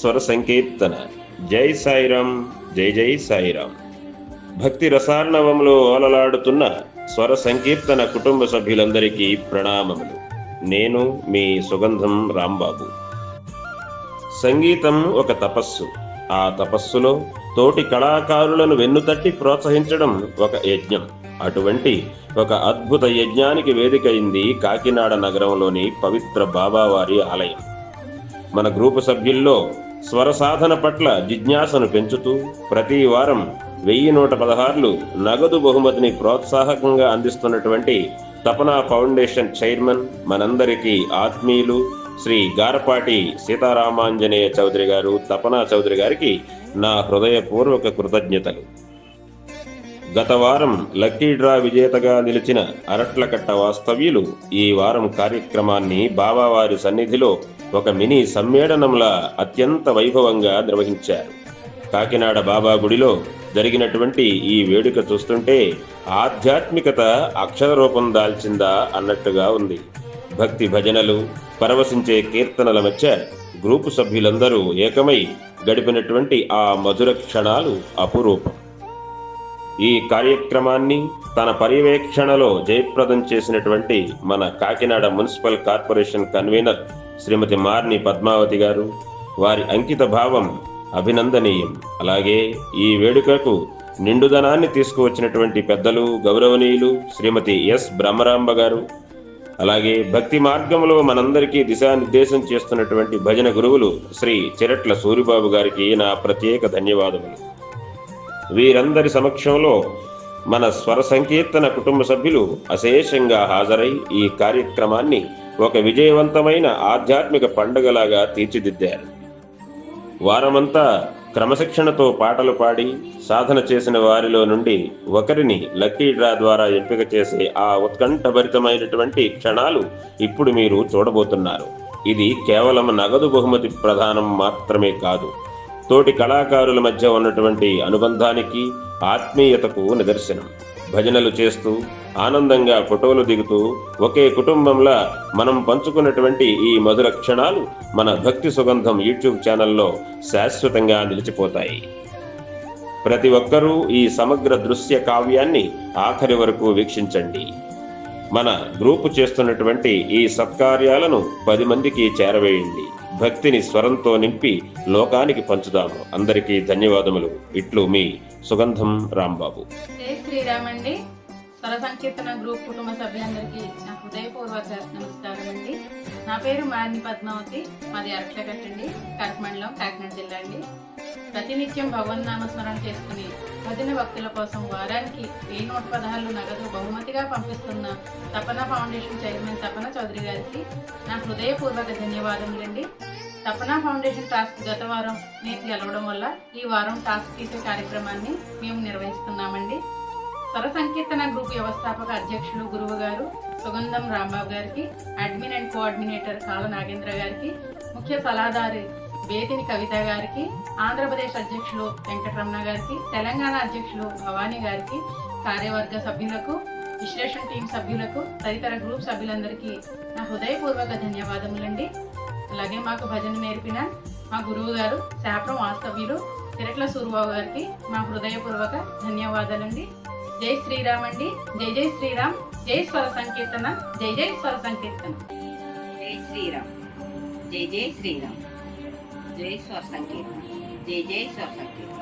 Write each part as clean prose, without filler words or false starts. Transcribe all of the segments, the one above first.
స్వర సంకీర్తన. జై సాయిరామ్, జై జై సాయిరామ్. భక్తి రసార్ణవంలో ఓలలాడుతున్న స్వర సంకీర్తన కుటుంబ సభ్యులందరికీ ప్రణామములు. నేను మీ సుగంధం రాంబాబు. సంగీతం ఒక తపస్సు. ఆ తపస్సులో తోటి కళాకారులను వెన్నుతట్టి ప్రోత్సహించడం ఒక యజ్ఞం. అటువంటి ఒక అద్భుత యజ్ఞానికి వేదికైంది కాకినాడ నగరంలోని పవిత్ర బాబావారి ఆలయం. మన గ్రూపు సభ్యుల్లో స్వర సాధన పట్ల జిజ్ఞాసను పెంచుతూ ప్రతి వారం 1116 నగదు బహుమతిని ప్రోత్సాహకంగా అందిస్తున్నటువంటి తపనా ఫౌండేషన్ చైర్మన్, మనందరికీ ఆత్మీయులు శ్రీ గారపాటి సీతారామాంజనేయ చౌదరి గారు, తపనా చౌదరి గారికి నా హృదయపూర్వక కృతజ్ఞతలు. గత వారం లక్కీ డ్రా విజేతగా నిలిచిన అరట్లకట్ట వాస్తవ్యులు ఈ వారం కార్యక్రమాన్ని బాబావారి సన్నిధిలో ఒక మినీ సమ్మేళనంలా అత్యంత వైభవంగా నిర్వహించారు. కాకినాడ బాబా గుడిలో జరిగినటువంటి ఈ వేడుక చూస్తుంటే ఆధ్యాత్మికత అక్షర రూపం దాల్చిందా అన్నట్టుగా ఉంది. భక్తి భజనలు, పరవశించే కీర్తనల మధ్య గ్రూపు సభ్యులందరూ ఏకమై గడిపినటువంటి ఆ మధుర క్షణాలు అపురూపం. ఈ కార్యక్రమాన్ని తన పర్యవేక్షణలో జయప్రదం చేసినటువంటి మన కాకినాడ మున్సిపల్ కార్పొరేషన్ కన్వీనర్ శ్రీమతి మార్ని పద్మావతి గారు, వారి అంకిత భావం అభినందనీయం. అలాగే ఈ వేడుకకు నిండుదనాన్ని తీసుకువచ్చినటువంటి పెద్దలు, గౌరవనీయులు శ్రీమతి ఎస్ బ్రహ్మరాంబ గారు, అలాగే భక్తి మార్గంలో మనందరికీ దిశానిర్దేశం చేస్తున్నటువంటి భజన గురువులు శ్రీ చిరట్ల సూరిబాబు గారికి నా ప్రత్యేక ధన్యవాదములు. వీరందరి సమక్షంలో మన స్వర సంకీర్తన కుటుంబ సభ్యులు అశేషంగా హాజరై ఈ కార్యక్రమాన్ని ఒక విజయవంతమైన ఆధ్యాత్మిక పండుగలాగా తీర్చిదిద్దారు. వారమంతా క్రమశిక్షణతో పాటలు పాడి సాధన చేసిన వారిలో నుండి ఒకరిని లక్కీ డ్రా ద్వారా ఎంపిక చేసే ఆ ఉత్కంఠభరితమైనటువంటి క్షణాలు ఇప్పుడు మీరు చూడబోతున్నారు. ఇది కేవలం నగదు బహుమతి ప్రదానం మాత్రమే కాదు, తోటి కళాకారుల మధ్య ఉన్నటువంటి అనుబంధానికి, ఆత్మీయతకు నిదర్శనం. భజనలు చేస్తూ ఆనందంగా ఫోటోలు దిగుతూ ఒకే కుటుంబంలా మనం పంచుకున్నటువంటి ఈ మధుర క్షణాలు మన భక్తి సుగంధం యూట్యూబ్ ఛానల్లో శాశ్వతంగా నిలిచిపోతాయి. ప్రతి ఒక్కరూ ఈ సమగ్ర దృశ్య కావ్యాన్ని ఆఖరి వరకు వీక్షించండి. మన గ్రూపు చేస్తున్నటువంటి ఈ సత్కార్యాలను 10 మందికి చేరవేయండి. భక్తిని స్వరంతో నింపి లోకానికి పంచుదాము. అందరికీ ధన్యవాదములు. ఇట్లు మీ సుగంధం రాంబాబు. జై శ్రీరామ్ అండి. స్వర సంకీర్తన గ్రూప్ కుటుంబ సభ్యులందరికీ నా హృదయపూర్వక నమస్కారం అండి. నా పేరు మార్ని పద్మావతి, మాది అరట్లకట్టండి, కర్మండలం, కాకినాడ జిల్లా అండి. ప్రతినిత్యం భగవన్నామస్మరణ చేసుకుని భజన భక్తుల కోసం వారానికి 1116 నగదు బహుమతిగా పంపిస్తున్న తపనా ఫౌండేషన్ చైర్మన్ తపనా చౌదరి గారికి నా హృదయపూర్వక ధన్యవాదములండి. తపనా ఫౌండేషన్ టాస్క్ గత వారం నేను గెలవడం వల్ల ఈ వారం టాస్క్ తీసే కార్యక్రమాన్ని మేము నిర్వహిస్తున్నామండి. స్వర సంకీర్తన గ్రూప్ వ్యవస్థాపక అధ్యక్షులు గురువు గారు సుగంధం రాంబాబు గారికి, అడ్మిన్ అండ్ కోఆర్డినేటర్ కాల నాగేంద్ర గారికి, ముఖ్య సలహాదారి బేతిని కవిత గారికి, ఆంధ్రప్రదేశ్ అధ్యక్షులు వెంకటరమణ గారికి, తెలంగాణ అధ్యక్షులు భవానీ గారికి, కార్యవర్గ సభ్యులకు, విశ్లేషణ టీం సభ్యులకు, తదితర గ్రూప్ సభ్యులందరికీ నా హృదయపూర్వక ధన్యవాదములండి. అలాగే మాకు భజన నేర్పిన మా గురువు గారు శాప్రం వాస్తవ్యులు చిరట్ల సూరిబాబు గారికి మా హృదయపూర్వక ధన్యవాదాలండి. జై శ్రీరామ్ అండి. జై జై శ్రీరామ్. జై స్వర సంకీర్తన. జై జై స్వర సంకీర్తన. జై శ్రీరామ్. జై జై శ్రీరామ్. జై స్వర సంకీర్తన. జై జై స్వర సంకీర్తన.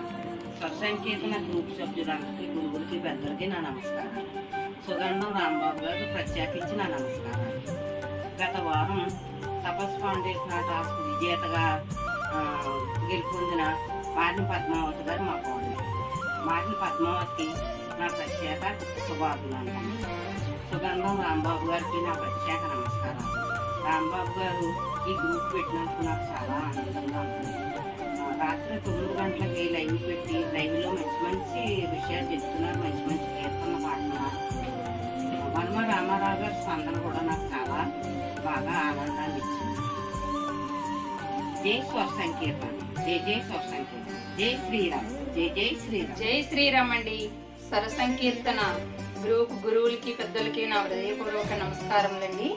స్వర సంకీర్తన గ్రూప్ సభ్యులందరికీ, గురువులకి, పెద్దలకి నా నమస్కారం. సుగంధం రాంబాబు గారికి ప్రత్యేకించి నా నమస్కారం. గత వారం తపస్ ఫౌండేషన్ టాస్క్ విజేతగా గెలుపొందిన మార్ని పద్మావతి గారు మా కోడలు. మార్ని పద్మావతి నా ప్రత్యేక శుభాభినందనలు. సుగంధం రాంబాబు గారికి నా ప్రత్యేక నమస్కారం. రాంబాబు గారు ఈ గ్రూప్ పెట్టినందుకు నాకు చాలా ఆనందంగా ఉంది. రాత్రి 9 గంటలకి లైవ్ పెట్టి లైవ్లో మంచి మంచి విషయాలు చెప్తున్నారు, మంచి మంచి కీర్తన పాడుతున్నారు. వర్మ రామారావు గారి స్పందన కూడా నాకు చాలా బాగా ఆనందాన్ని ఇచ్చింది. జై స్వర సంకీర్తన. జై జై స్వర సంకీర్తన. జై శ్రీరామ్. జై జై శ్రీరామ్. జై శ్రీరామ్ అండి. స్వర సంకీర్తన గ్రూప్ గురువులకి, పెద్దలకి నా హృదయపూర్వక నమస్కారములండి.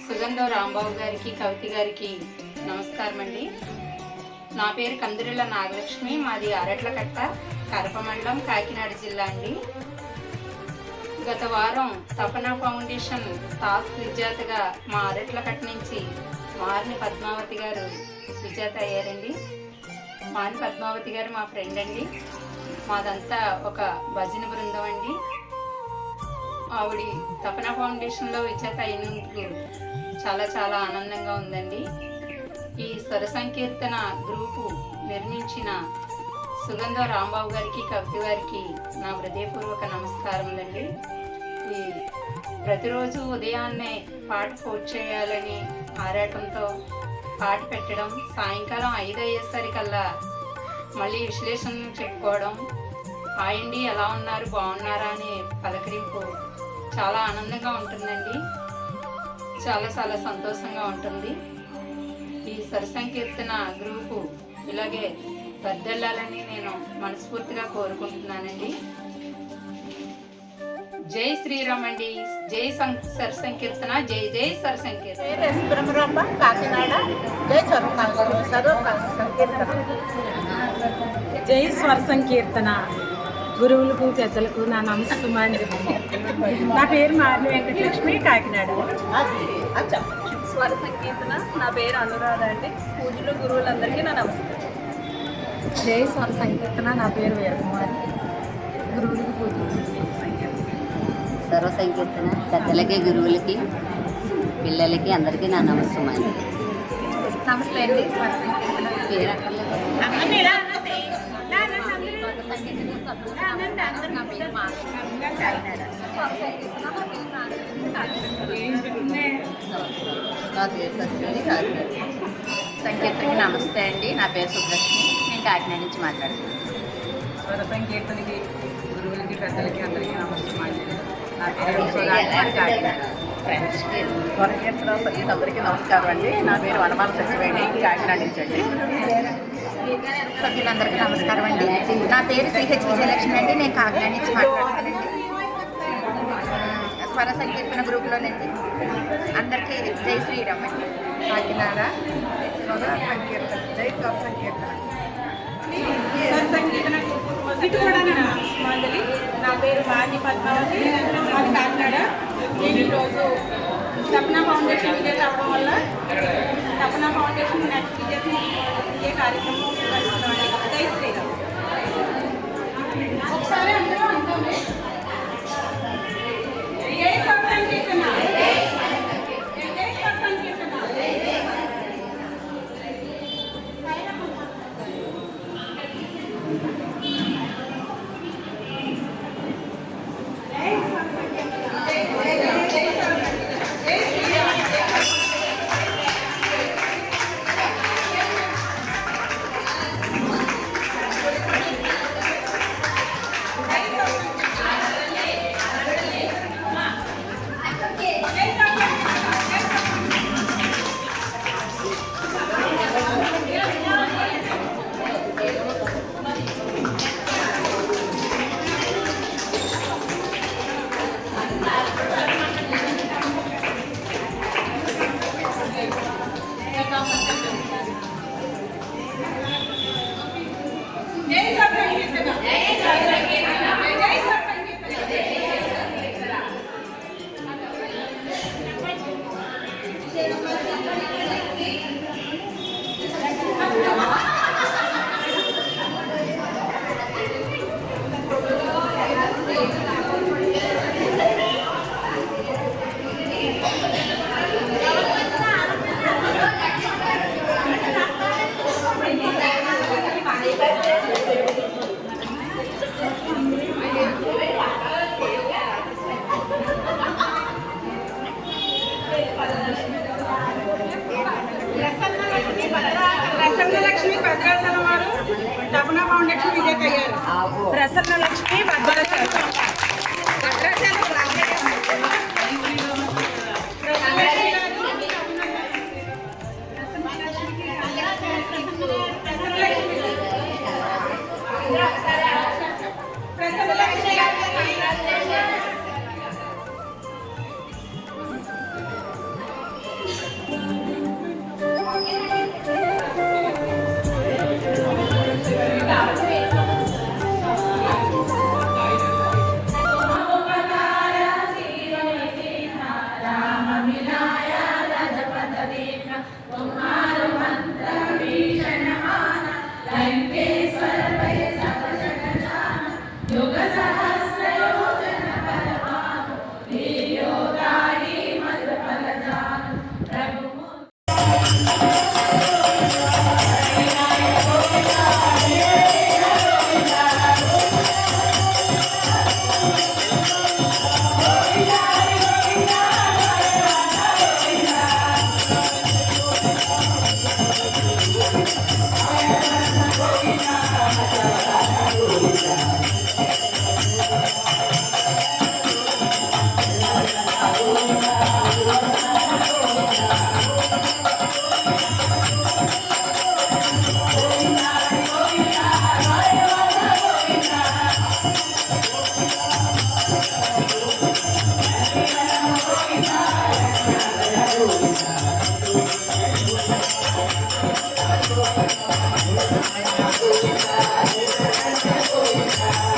సుగంధం రాంబాబు గారికి, కవిత గారికి నమస్కారం అండి. నా పేరు కందిరిల నాగలక్ష్మి. మాది అరట్లకట్ట, కరప మండలం, కాకినాడ జిల్లా అండి. గత వారం తపన ఫౌండేషన్ టాప్ విజేతగా మా అరట్లకట్ట నుంచి మార్ని పద్మావతి గారు విజేత అయ్యారండి. మార్ని పద్మావతి గారు మా ఫ్రెండ్ అండి. మాదంతా ఒక భజన బృందం అండి. ఆవిడ తపన ఫౌండేషన్లో విజేత అయినందుకు చాలా చాలా ఆనందంగా ఉందండి. ఈ స్వర సంకీర్తన గ్రూపు నిర్మించిన సుగంధ రాంబాబు గారికి, కవిత గారికి నా హృదయపూర్వక నమస్కారములండి. ఈ ప్రతిరోజు ఉదయాన్నే పాట పోస్ట్ చేయాలని ఆరాటంతో పాట పెట్టడం, సాయంకాలం 5 అయ్యేసరికల్లా మళ్ళీ విశ్లేషణ చెప్పుకోవడం, ఆయండి ఎలా ఉన్నారు, బాగున్నారా అని పలకరింపు చాలా ఆనందంగా ఉంటుందండి. చాలా చాలా సంతోషంగా ఉంటుంది. ఈ స్వర సంకీర్తన గ్రూపు ఇలాగే వర్ధిల్లాలని నేను మనస్ఫూర్తిగా కోరుకుంటున్నానండి. జై శ్రీరామ్ అండి. జై స్వర సంకీర్తన, జై జై స్వర సంకీర్తన. బ్రహ్మరాంబ, కాకినాడ. జై స్వర సంకీర్తన. జై స్వర సంకీర్తన గురువులకు, పెద్దలకు నా నమస్కారం. నా పేరు మార్ని వెంకటలక్ష్మి, కాకినాడ. స్వర సంకీర్తన. నా పేరు అనురాధ అండి. పూజలు గురువులందరికీ నా నమస్కారం. జై స్వర సంకీర్తన. నా పేరు వీరకుమారి. గురువులకు, పూజలు. సర్వ సంకీర్తన పెద్దలకి, గురువులకి, పిల్లలకి అందరికీ నా నమస్కారం. నమస్తే అండి. స్వర సంకీర్తన పేరు నా పేరు సంకీర్తనకి నమస్తే అండి. నా పేరు సుబ్బలక్ష్మి. నేను కాకినాడ నుంచి మాట్లాడుతున్నాను. స్వర సంకీర్తనకి గురువులకి, పెద్దలకి అందరికీ నమస్కారం. నా ఫ్రెండ్స్కి స్వరకీర్తన సంగీత అందరికీ నమస్కారం అండి. నా పేరు వనమాల సచివేణి, కాకినాడ నుంచి అండి. సభ్యులందరికీ నమస్కారం అండి. నా పేరు సిహెచ్ విజయలక్ష్మి అండి. నేను కాకినాడ నుంచి మాట్లాడుతానండి. స్వర సంకీర్తన గ్రూప్లోనండి. అందరికీ జై శ్రీరామ్ అండి. కాకినాడ స్వర సంకీర్తన. జై స్వర సంకీర్తన. నా పేరు మార్ని పద్మావతి, మాది కాకినాడ. నేను ఈరోజు తపన ఫౌండేషన్ విజేత అవ్వడం వల్ల తపన ఫౌండేషన్ నెక్స్ట్ విజేత ఏ కార్యక్రమం నిర్వహిస్తున్నామండి. జై శ్రీరామ్. ఒకసారి అందరూ అంటామే జై స్వర సంకీర్తన. జై స్వర సంకీర్తన. ప్రసన్నలక్ష్మి భద్రాచలం వారు తపన ఫౌండేషన్ విజేత అయ్యారు. ప్రసన్నలక్ష్మి భద్రాచలం. Thank you.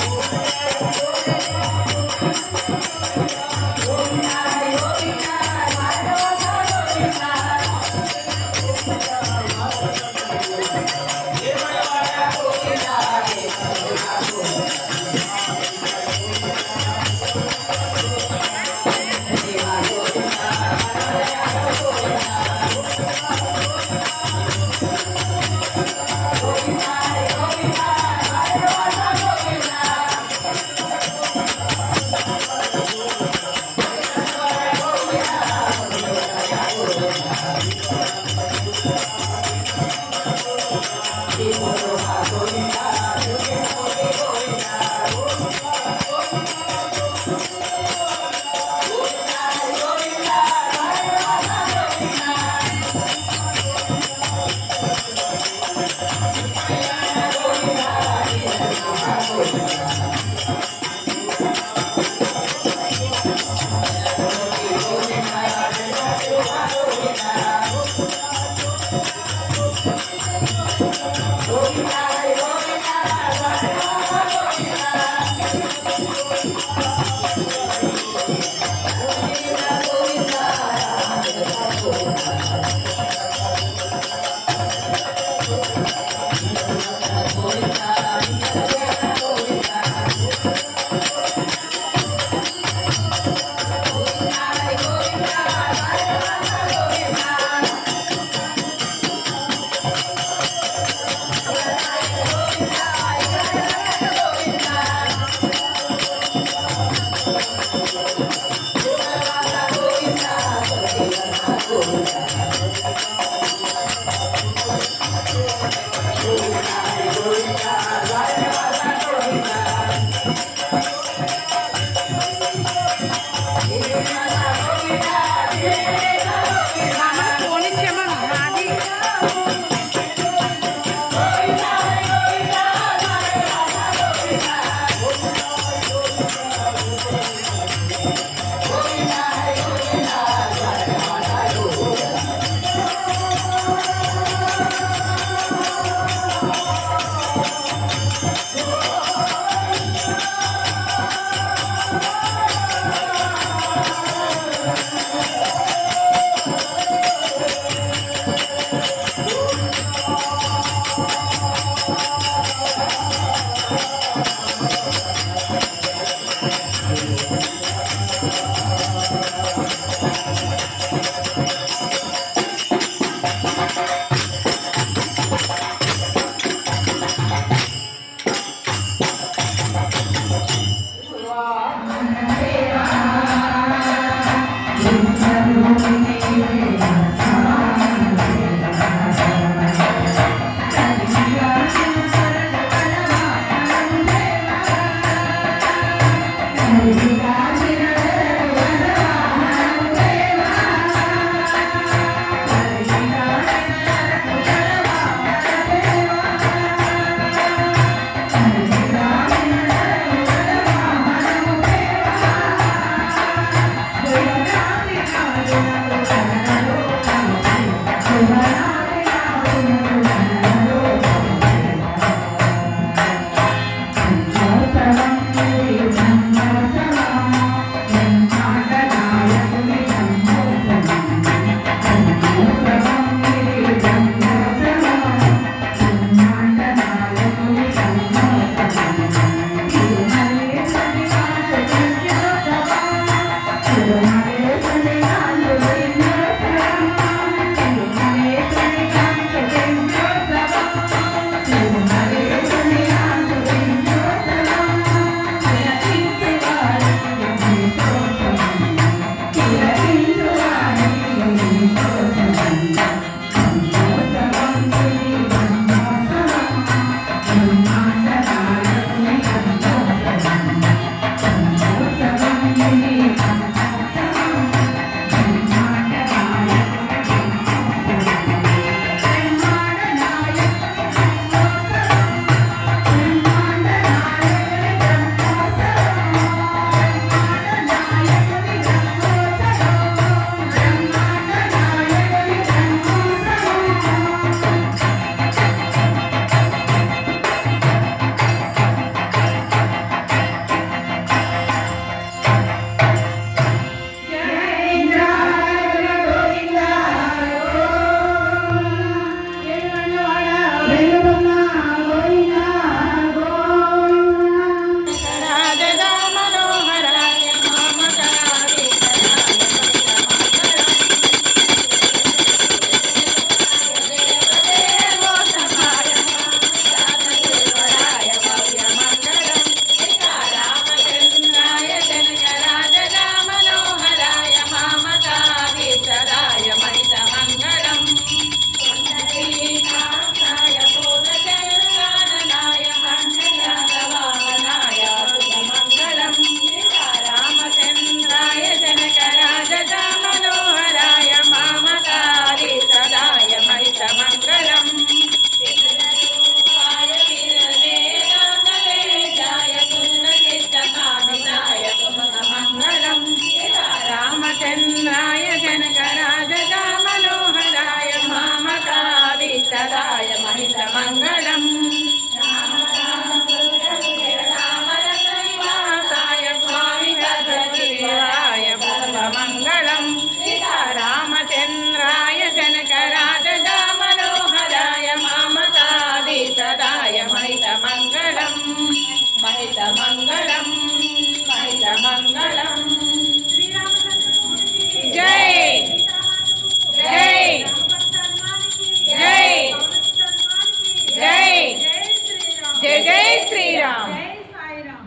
జై జై శ్రీరామ్.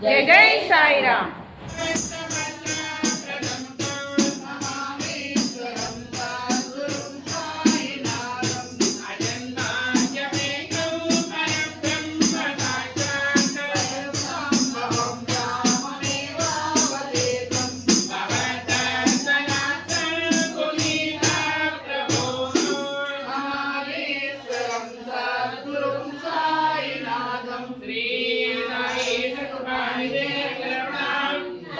జై జై సాయిరామ్.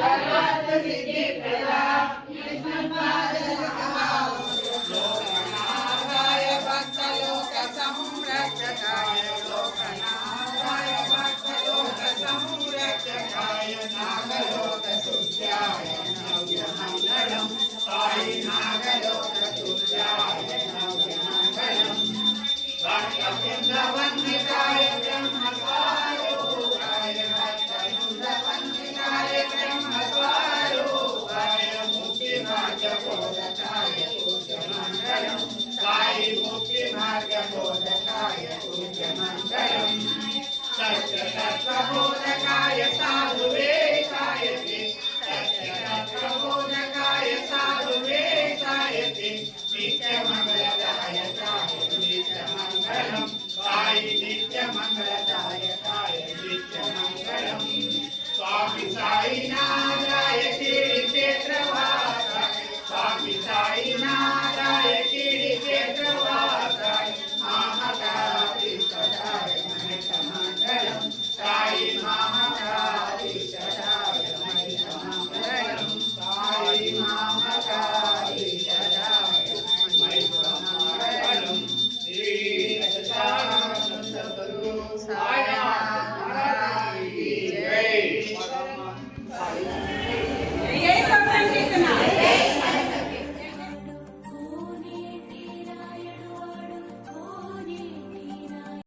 सर्वत्र सिद्धि प्रदा